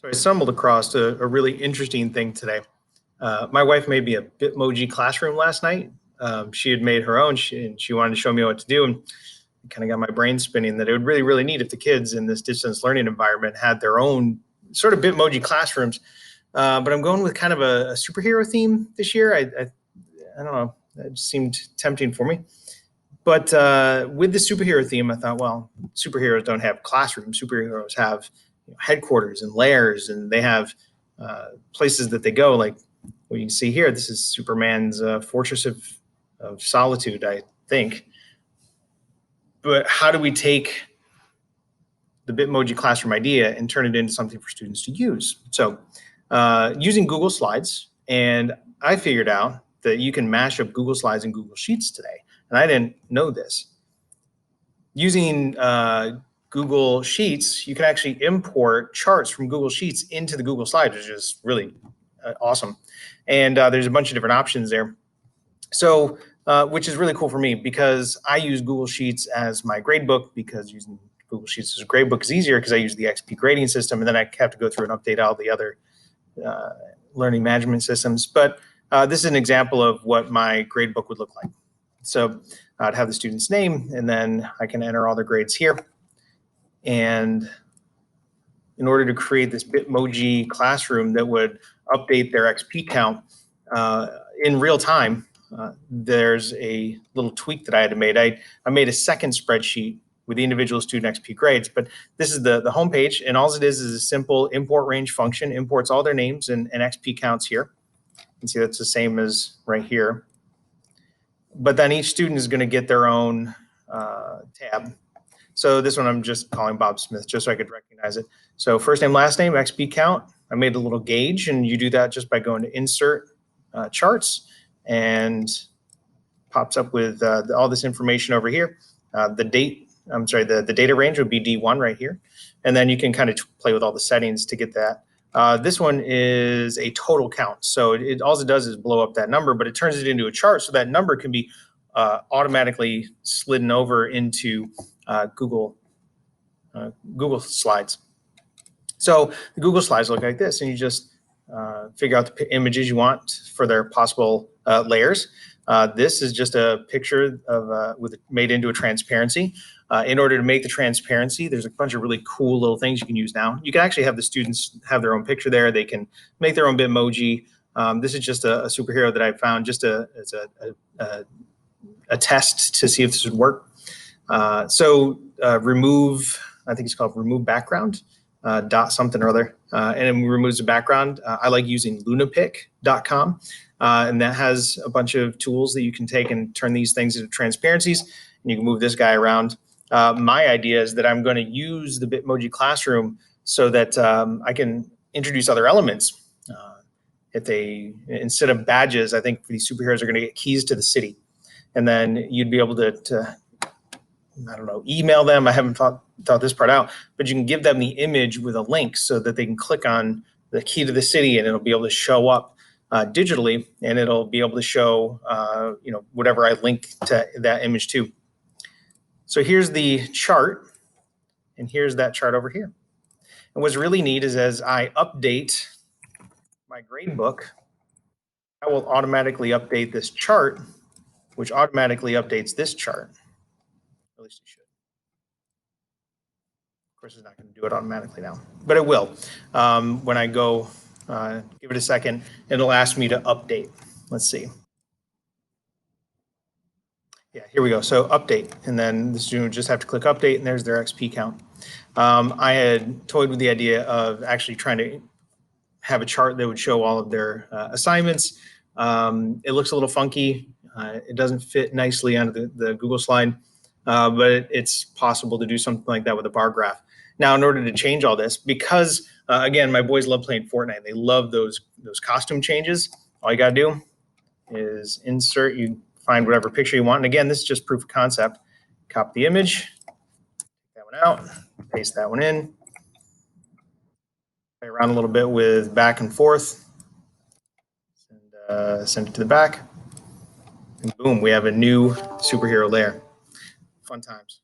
So I stumbled across a really interesting thing today. My wife made me a Bitmoji classroom last night. She had made her own, and she wanted to show me what to do, and it kind of got my brain spinning that it would really neat if the kids in this distance learning environment had their own sort of Bitmoji classrooms. But I'm going with kind of a superhero theme this year. I don't know, it just seemed tempting for me. But with the superhero theme, I thought, well, superheroes don't have classrooms. Superheroes have headquarters and lairs, and they have places that they go. Like what you can see here, this is Superman's fortress of solitude, I think. But how do we take the Bitmoji classroom idea and turn it into something for students to use? So using Google Slides, and I figured out that you can mash up Google Slides and Google Sheets today. And I didn't know this. Using Google Sheets, you can actually import charts from Google Sheets into the Google Slides, which is really awesome. And there's a bunch of different options there. So, which is really cool for me because I use Google Sheets as my gradebook, because using Google Sheets as a gradebook is easier because I use the XP grading system, and then I have to go through and update all the other learning management systems. But this is an example of what my gradebook would look like. So I'd have the student's name, and then I can enter all their grades here. And in order to create this Bitmoji classroom that would update their XP count in real time, there's a little tweak that I had to make. I made a second spreadsheet with the individual student XP grades, but this is the home page, and all it is a simple import range function, imports all their names and XP counts here. You can see that's the same as right here. But then each student is going to get their own tab. So this one I'm just calling Bob Smith just so I could recognize it. So first name, last name, XP count. I made a little gauge, and you do that just by going to Insert Charts, and pops up with all this information over here. The data range would be D1 right here. And then you can kind of play with all the settings to get that. This one is a total count. So all it does is blow up that number, but it turns it into a chart so that number can be automatically slidden over into Google Slides. So the Google Slides look like this, and you just figure out the images you want for their possible layers. This is just a picture of made into a transparency. In order to make the transparency, there's a bunch of really cool little things you can use now. You can actually have the students have their own picture there. They can make their own Bitmoji. This is just a superhero that I found just as a test to see if this would work. Remove, I think it's called remove background, dot something or other, and it removes the background. I like using lunapic.com, and that has a bunch of tools that you can take and turn these things into transparencies, and you can move this guy around. My idea is that I'm going to use the Bitmoji classroom so that I can introduce other elements. Instead of badges, I think these superheroes are going to get keys to the city, and then you'd be able to I don't know, email them. I haven't thought this part out, but you can give them the image with a link so that they can click on the key to the city, and it'll be able to show up digitally, and it'll be able to show whatever I link to that image to. So here's the chart, and here's that chart over here. And what's really neat is as I update my gradebook, I will automatically update this chart, which automatically updates this chart. At least it should. Of course, it's not going to do it automatically now, but it will. When I go give it a second, it'll ask me to update. Let's see. Yeah, here we go. So update, and then the student would just have to click update, and there's their XP count. I had toyed with the idea of actually trying to have a chart that would show all of their assignments. It looks a little funky. It doesn't fit nicely onto the Google slide, but it's possible to do something like that with a bar graph. Now, in order to change all this, because again, my boys love playing Fortnite. They love those costume changes. All you got to do is insert, you find whatever picture you want. And again, this is just proof of concept. Copy the image, take that one out, paste that one in, play around a little bit with back and forth, and send it to the back. And boom, we have a new superhero layer. Fun times.